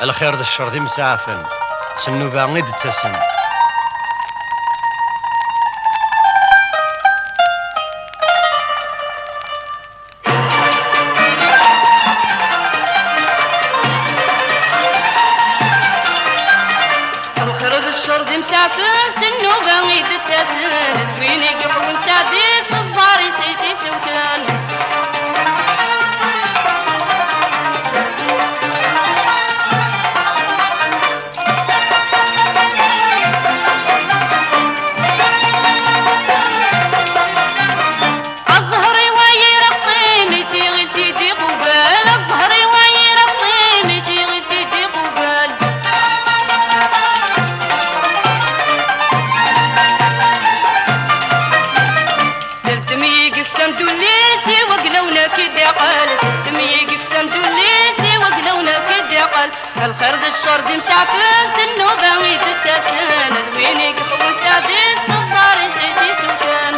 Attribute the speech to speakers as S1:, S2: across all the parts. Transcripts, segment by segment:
S1: الخير ذا الشر ذي مسافن سنو باغي تسسن.
S2: الخير ذا الشر ذي مسافن سنو باغي تسسن. وين يقفون سادس الزاري سيتي سوتان. الخير ذا الشر ذي مسافن سنو باغي تتسن. وين يقفون سادس الزاري سيتي سوكان.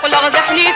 S2: قل غزحني